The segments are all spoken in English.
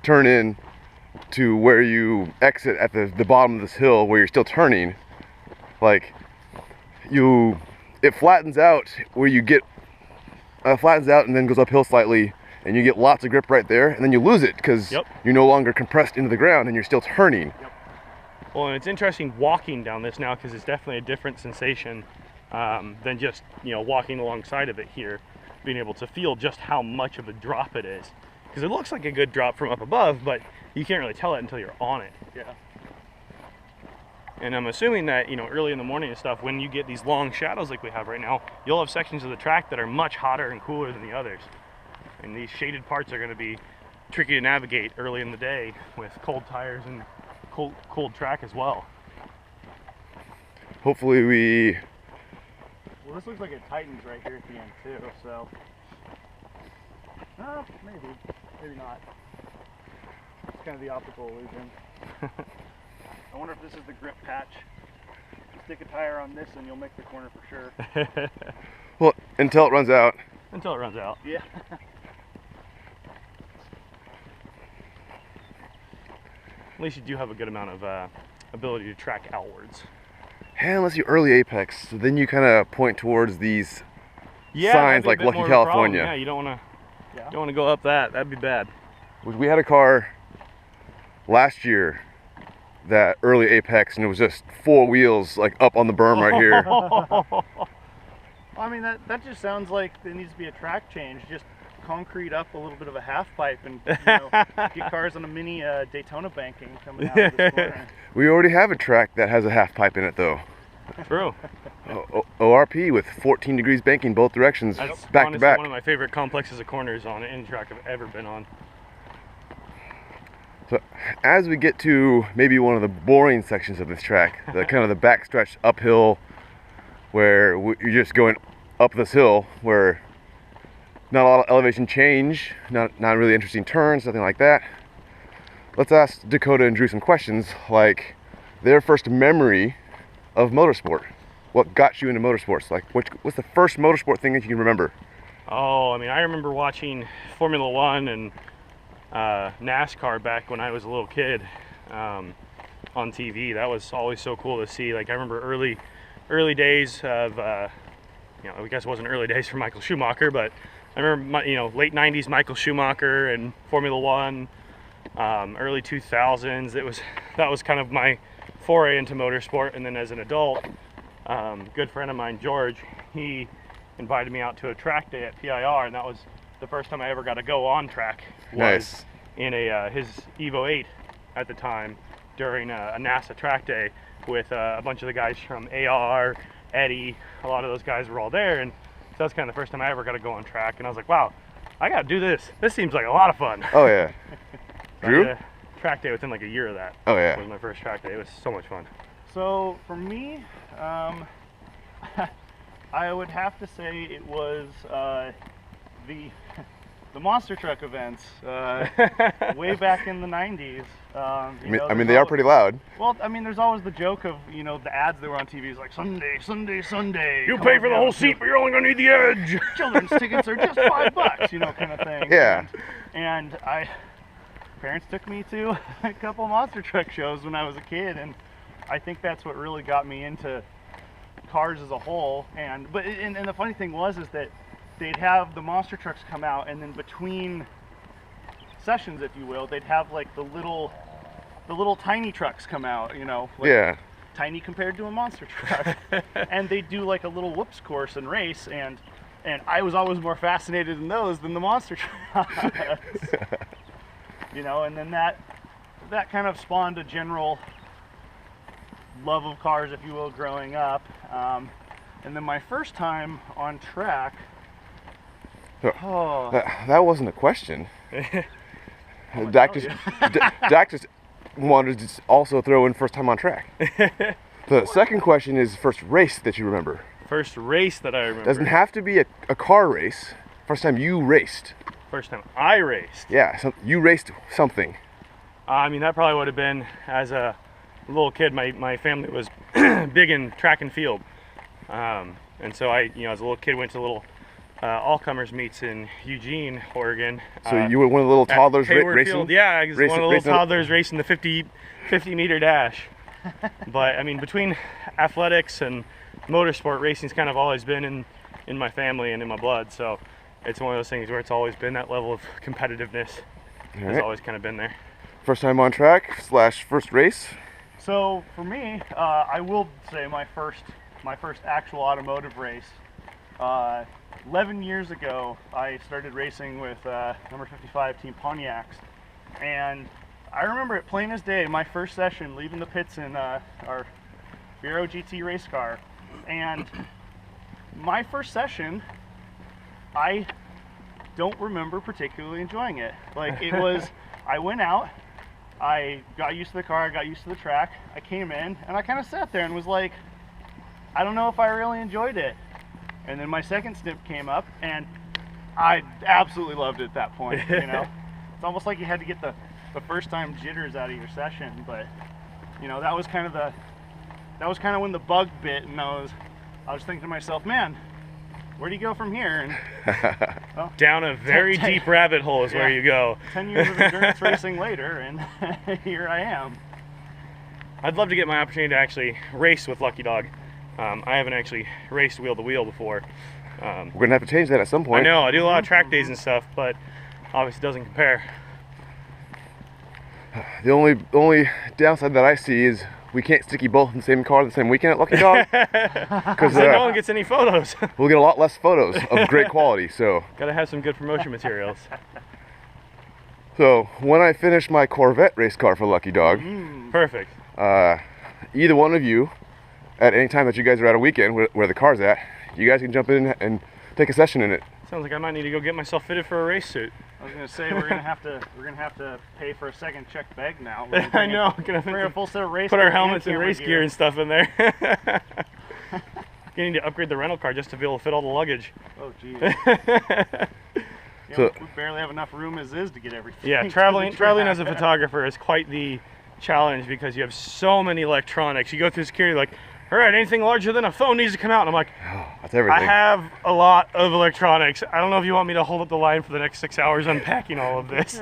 turn in to where you exit at the bottom of this hill where you're still turning, like it flattens out where you get flattens out and then goes uphill slightly, and you get lots of grip right there, and then you lose it because you're no longer compressed into the ground and you're still turning. Well, and it's interesting walking down this now because it's definitely a different sensation than just walking alongside of it here, being able to feel just how much of a drop it is, because it looks like a good drop from up above, but you can't really tell it until you're on it. And I'm assuming that, early in the morning and stuff, when you get these long shadows like we have right now, you'll have sections of the track that are much hotter and cooler than the others. And these shaded parts are going to be tricky to navigate early in the day with cold tires and cold track as well. Hopefully Well, this looks like it tightens right here at the end too, so... maybe not. It's kind of the optical illusion. I wonder if this is the grip patch. You stick a tire on this and you'll make the corner for sure. Well, until it runs out. Until it runs out. Yeah. At least you do have a good amount of ability to track outwards. And unless you early apex, so then you kind of point towards these signs like Lucky California. Yeah, you don't want to go up that. That'd be bad. We had a car last year that early apex, and it was just 4 wheels like up on the berm right here. I mean, that just sounds like there needs to be a track change. Just concrete up a little bit of a half pipe and get cars on a mini Daytona banking coming out of this corner. We already have a track that has a half pipe in it though. True. ORP with 14 degrees banking both directions. That's back honestly to back. One of my favorite complexes of corners on any track I've ever been on. So as we get to maybe one of the boring sections of this track, the kind of the backstretch uphill where you're just going up this hill where not a lot of elevation change, not really interesting turns, nothing like that. Let's ask Dakota and Drew some questions, like their first memory of motorsport. What got you into motorsports? Like, what's the first motorsport thing that you can remember? Oh, I mean, I remember watching Formula One and NASCAR back when I was a little kid on TV. That was always so cool to see. Like, I remember early days of, I guess it wasn't early days for Michael Schumacher, but I remember, late 90s Michael Schumacher and Formula One, early 2000s. That was kind of my foray into motorsport. And then as an adult, good friend of mine, George, he invited me out to a track day at PIR, and that was the first time I ever got to go on track. Was in his Evo 8 at the time during a NASA track day with a bunch of the guys from AR, Eddie. A lot of those guys were all there, and so that's kind of the first time I ever got to go on track. And I was like, wow, I got to do this. This seems like a lot of fun. Oh yeah. Drew? Track day within like a year of that. Oh yeah. Was my first track day. It was so much fun. So for me, I would have to say it was the monster truck events way back in the 90s. I mean, they are pretty loud. Well, I mean, there's always the joke of, the ads that were on TV is like, Sunday, Sunday, Sunday. You pay for the whole seat, but you're only gonna need the edge. Children's tickets are just $5, kind of thing. Yeah. And parents took me to a couple monster truck shows when I was a kid, and I think that's what really got me into cars as a whole. And the funny thing was that they'd have the monster trucks come out, and then between sessions, if you will, they'd have like the little tiny trucks come out, like tiny compared to a monster truck. And they do like a little whoops course and race, and I was always more fascinated in those than the monster trucks. And then that kind of spawned a general love of cars, if you will, growing up. And then my first time on track, that wasn't a question. Dak just wanted to also throw in first time on track. The second question is first race that you remember. First race that I remember. Doesn't have to be a car race. First time you raced. First time I raced. Yeah, so you raced something. I mean, that probably would have been as a little kid. My family was big in track and field, and so I, as a little kid, went to little all-comers meets in Eugene, Oregon. So you were one of the little toddlers Hayward racing? Field. Yeah, I was one of the little toddlers racing the 50 meter dash. But I mean, between athletics and motorsport, racing's kind of always been in my family and in my blood. So it's one of those things where it's always been that level of competitiveness. Has always kind of been there. First time on track / first race? So for me, I will say my first actual automotive race. 11 years ago, I started racing with number 55 Team Pontiacs, and I remember it plain as day. My first session, leaving the pits in our Vero GT race car, and my first session, I don't remember particularly enjoying it. Like, it was, I went out, I got used to the car, I got used to the track, I came in, and I kind of sat there and was like, I don't know if I really enjoyed it. And then my second stint came up, and I absolutely loved it at that point, you know? It's almost like you had to get the first time jitters out of your session, but, you know, that was kind of when the bug bit, and I was thinking to myself, man, where do you go from here? And well, down a very deep rabbit hole is where you go. 10 years of endurance racing later, and here I am. I'd love to get my opportunity to actually race with Lucky Dog. I haven't actually raced wheel to wheel before. We're gonna have to change that at some point. I know, I do a lot of track days and stuff, but obviously it doesn't compare. The only downside that I see is we can't stick you both in the same car the same weekend at Lucky Dog. Because no one gets any photos. We'll get a lot less photos of great quality, so. Gotta have some good promotion materials. So, when I finish my Corvette race car for Lucky Dog. Perfect. Either one of you, at any time that you guys are at a weekend where the car's at, you guys can jump in and take a session in it. Sounds like I might need to go get myself fitted for a race suit. I was gonna say we're gonna have to pay for a second check bag now. I know. Gonna bring a full set of race. Put our helmets and race gear and stuff in there. You need to upgrade the rental car just to be able to fit all the luggage. Oh geez. So, we barely have enough room as is to get everything. Yeah, traveling as a photographer is quite the challenge because you have so many electronics. You go through security like, all right, anything larger than a phone needs to come out. And I'm like, oh, that's everything. I have a lot of electronics. I don't know if you want me to hold up the line for the next 6 hours unpacking all of this.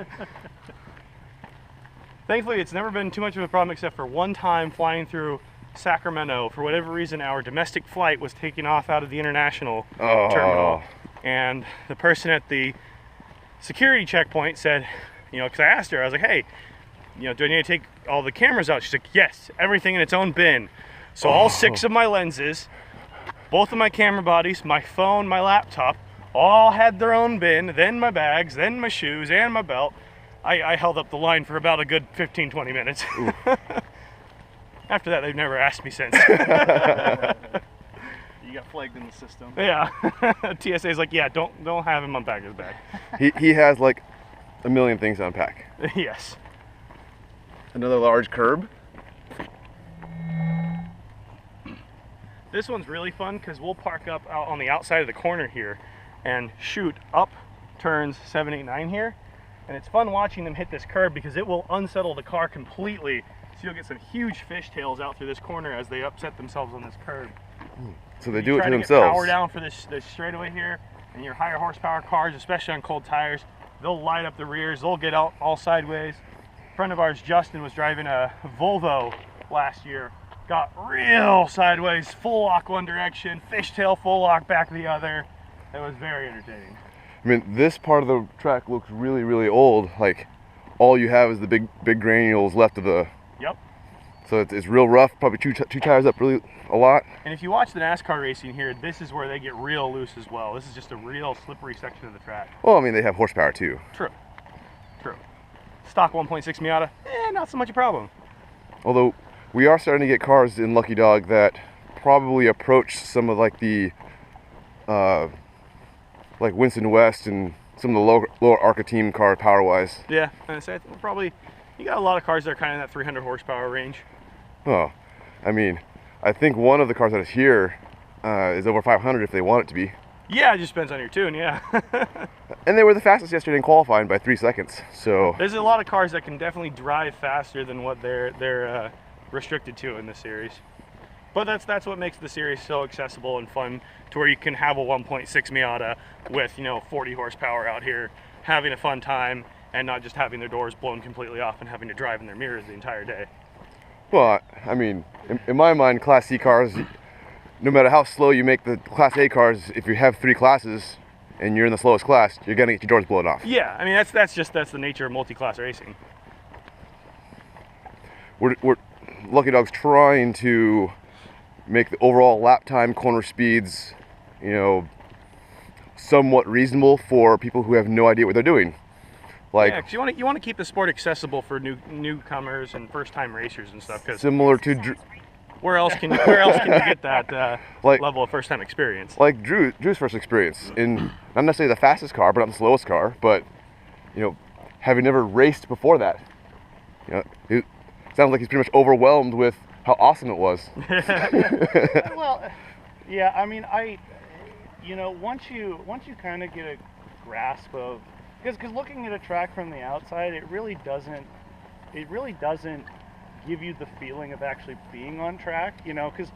Thankfully, it's never been too much of a problem except for one time flying through Sacramento. For whatever reason, our domestic flight was taking off out of the international terminal. And the person at the security checkpoint said, you know, because I asked her, I was like, hey, you know, do I need to take all the cameras out? She's like, yes, everything in its own bin. So all 6 of my lenses, both of my camera bodies, my phone, my laptop, all had their own bin, then my bags, then my shoes, and my belt. I held up the line for about a good 15-20 minutes. After that, they've never asked me since. You got flagged in the system. Yeah. TSA's like, yeah, don't have him unpack his bag. He has like a million things to unpack. Yes. Another large curb. This one's really fun because we'll park up out on the outside of the corner here and shoot up turns 7, 8, 9 here. And it's fun watching them hit this curb because it will unsettle the car completely. So you'll get some huge fishtails out through this corner as they upset themselves on this curb. So they do it to themselves. Try to get power down for this straightaway here, and your higher horsepower cars, especially on cold tires, they'll light up the rears. They'll get out all sideways. A friend of ours, Justin, was driving a Volvo last year. Got real sideways, full lock one direction, fishtail full lock back the other. It was very entertaining. I mean, this part of the track looks really, really old. Like, all you have is the big granules left of the. Yep. So it's real rough. Probably two tires up really a lot. And if you watch the NASCAR racing here, this is where they get real loose as well. This is just a real slippery section of the track. Well, I mean, they have horsepower too. True. True. Stock 1.6 Miata, not so much a problem. Although we are starting to get cars in Lucky Dog that probably approach some of like the like Winston West and some of the lower ARCA team car power wise. Yeah, and I say probably you got a lot of cars that are kind of in that 300 horsepower range. Oh, I mean, I think one of the cars that is here is over 500 if they want it to be. Yeah, it just depends on your tune, yeah. And they were the fastest yesterday in qualifying by 3 seconds. So there's a lot of cars that can definitely drive faster than what they're restricted to in this series. But that's what makes the series so accessible and fun, to where you can have a 1.6 Miata with 40 horsepower out here, having a fun time, and not just having their doors blown completely off and having to drive in their mirrors the entire day. Well, I mean, in my mind, Class C cars, no matter how slow you make the Class A cars, if you have 3 classes and you're in the slowest class, you're gonna get your doors blown off. Yeah, I mean that's the nature of multi-class racing. We're Lucky Dog's trying to make the overall lap time, corner speeds, somewhat reasonable for people who have no idea what they're doing. Like, yeah, 'cause you want to keep the sport accessible for newcomers and first-time racers and stuff. Cause similar to where else can you get that level of first-time experience? Like Drew's first experience in not necessarily the fastest car, but not the slowest car, but having never raced before that, it sounds like he's pretty much overwhelmed with how awesome it was. Well, yeah, I mean, once you kind of get a grasp of, because looking at a track from the outside, it really doesn't give you the feeling of actually being on track, because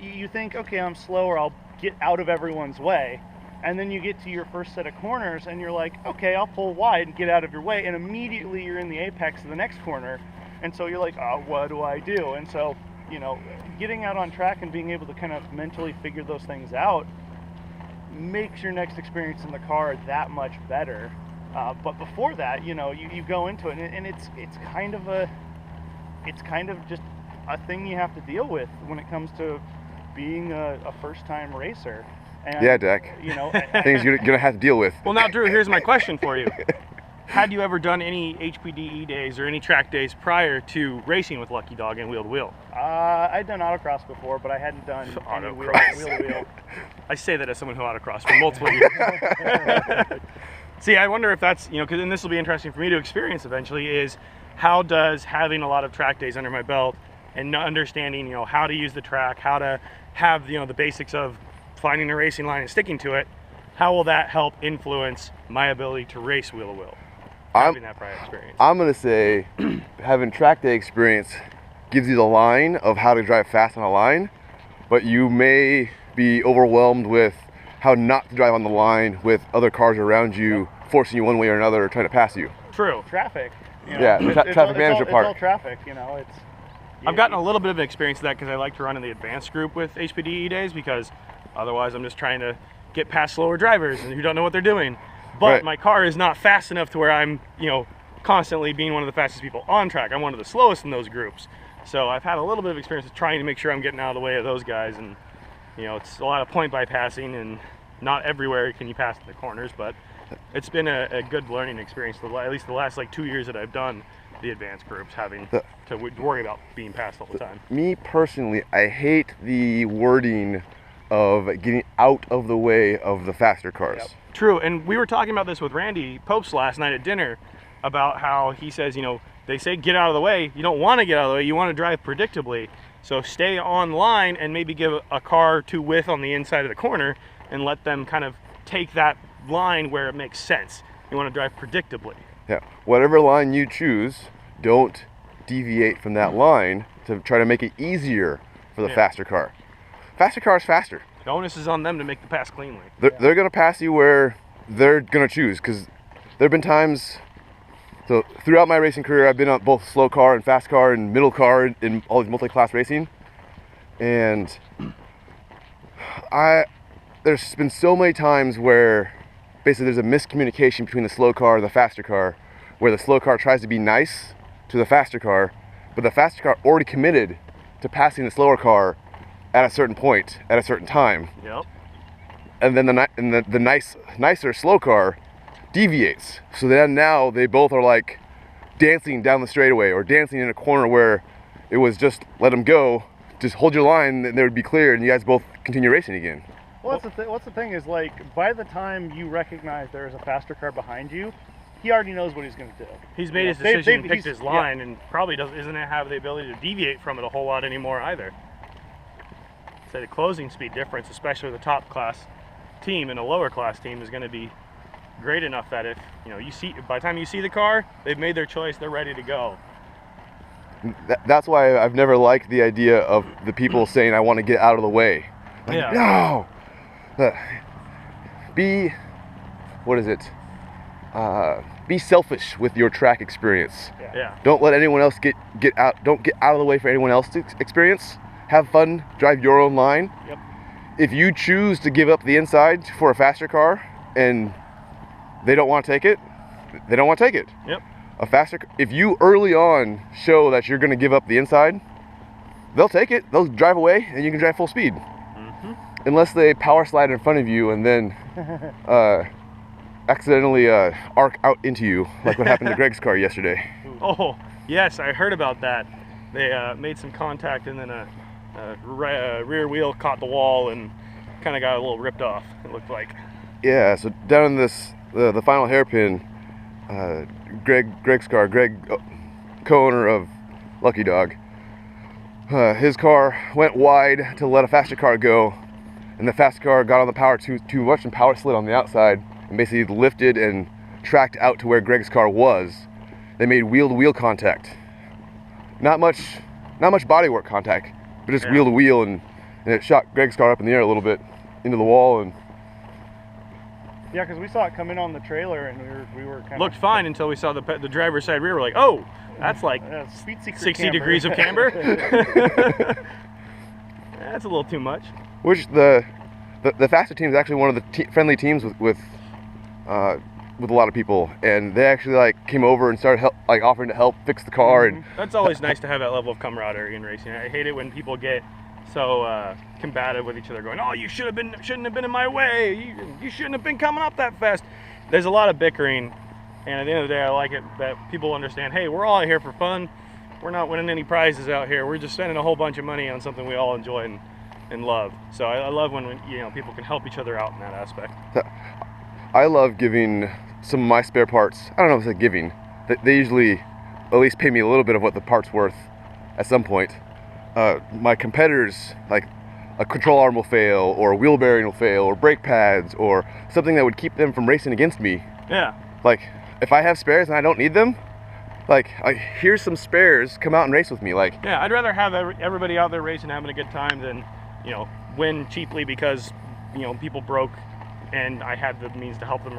you think, okay, I'm slower, I'll get out of everyone's way, and then you get to your first set of corners and you're like, okay, I'll pull wide and get out of your way, and immediately you're in the apex of the next corner, and so you're like, oh, what do I do? And so getting out on track and being able to kind of mentally figure those things out makes your next experience in the car that much better. But before that, you go into it, and it's kind of just a thing you have to deal with when it comes to being a first-time racer. And, yeah, Dak. Things you're gonna have to deal with. Well, now, Drew, here's my question for you. Had you ever done any HPDE days or any track days prior to racing with Lucky Dog and wheel-to-wheel? I'd done autocross before, but I hadn't done any wheel-to-wheel. I say that as someone who autocrossed for multiple years. See, I wonder if that's, because then this will be interesting for me to experience eventually, is how does having a lot of track days under my belt and understanding, how to use the track, how to have, the basics of finding a racing line and sticking to it, how will that help influence my ability to race wheel-to-wheel? Having that prior experience. I'm gonna say having track day experience gives you the line of how to drive fast on a line, but you may be overwhelmed with how not to drive on the line with other cars around you forcing you one way or another, trying to pass you. True. Traffic. Traffic manager part. It's all traffic. I've gotten a little bit of an experience of that because I like to run in the advanced group with HPDE days, because otherwise I'm just trying to get past slower drivers and who don't know what they're doing. But right. My car is not fast enough to where I'm, constantly being one of the fastest people on track. I'm one of the slowest in those groups. So I've had a little bit of experience of trying to make sure I'm getting out of the way of those guys. And, it's a lot of point bypassing, and not everywhere can you pass in the corners. But it's been a good learning experience, at least the last 2 years that I've done the advanced groups, having to worry about being passed all the time. Me personally, I hate the wording of getting out of the way of the faster cars. Yep. True, and we were talking about this with Randy Popes last night at dinner, about how he says, they say get out of the way. You don't want to get out of the way, you want to drive predictably. So stay on line and maybe give a car to width on the inside of the corner and let them kind of take that line where it makes sense. You want to drive predictably. Yeah, whatever line you choose, don't deviate from that line to try to make it easier for the faster car. Faster car is faster. The onus is on them to make the pass cleanly. They're going to pass you where they're going to choose, because there have been times, so throughout my racing career, I've been on both slow car and fast car and middle car in all these multi-class racing, and there's been so many times where basically there's a miscommunication between the slow car and the faster car, where the slow car tries to be nice to the faster car, but the faster car already committed to passing the slower car at a certain point, at a certain time. Yep. And then the nicer slow car deviates. So then now they both are like dancing down the straightaway or dancing in a corner where it was just let them go, just hold your line, and they would be clear, and you guys both continue racing again. Well, what's the thing is, by the time you recognize there's a faster car behind you, he already knows what he's going to do. He's made his decision, picked his line, and probably isn't have the ability to deviate from it a whole lot anymore either. So the closing speed difference, especially with a top class team and a lower class team, is going to be great enough that if by the time you see the car, they've made their choice, they're ready to go. That's why I've never liked the idea of the people saying I want to get out of the way. Like, Yeah. no. What is it? Be selfish with your track experience. Yeah. Don't let anyone else get out. Don't get out of the way for anyone else to experience. Have fun. Drive your own line. Yep. If you choose to give up the inside for a faster car and they don't want to take it, they don't want to take it. Yep. If you early on show that you're going to give up the inside, they'll take it. They'll drive away, and you can drive full speed. Unless they power slide in front of you and then accidentally arc out into you, like what happened to Greg's car yesterday. Oh, yes, I heard about that. They made some contact, and then a rear wheel caught the wall and kind of got a little ripped off, it looked like. Yeah, so down in this, the final hairpin, Greg's car, co-owner of Lucky Dog, his car went wide to let a faster car go, and the faster car got on the power too much and power slid on the outside and basically lifted and tracked out to where Greg's car was. They made wheel-to-wheel contact. Not much bodywork contact, but just wheel-to-wheel, and it shot Greg's car up in the air a little bit into the wall. And yeah, because we saw it come in on the trailer, and we were kind of looked fine until we saw the driver's side rear. We're like, oh, that's like sweet secret 60 camber. degrees of camber. That's a little too much. Which the faster team is actually one of the friendly teams with a lot of people, and they actually like came over and started offering to help fix the car. And that's always nice to have that level of camaraderie in racing. I hate it when people get so combative with each other, going, "Oh, you shouldn't have been in my way. You shouldn't have been coming up that fast." There's a lot of bickering, and at the end of the day, I like it that people understand. Hey, we're all out here for fun. We're not winning any prizes out here. We're just spending a whole bunch of money on something we all enjoy and love. So I love when people can help each other out in that aspect. I love giving some of my spare parts. I don't know if it's giving. They usually at least pay me a little bit of what the part's worth at some point. My competitors, like a control arm will fail, or a wheel bearing will fail, or brake pads, or something that would keep them from racing against me. Yeah. Like, if I have spares and I don't need them, like here's some spares, come out and race with me. Like, yeah, I'd rather have everybody out there racing, having a good time, than win cheaply because people broke and I had the means to help them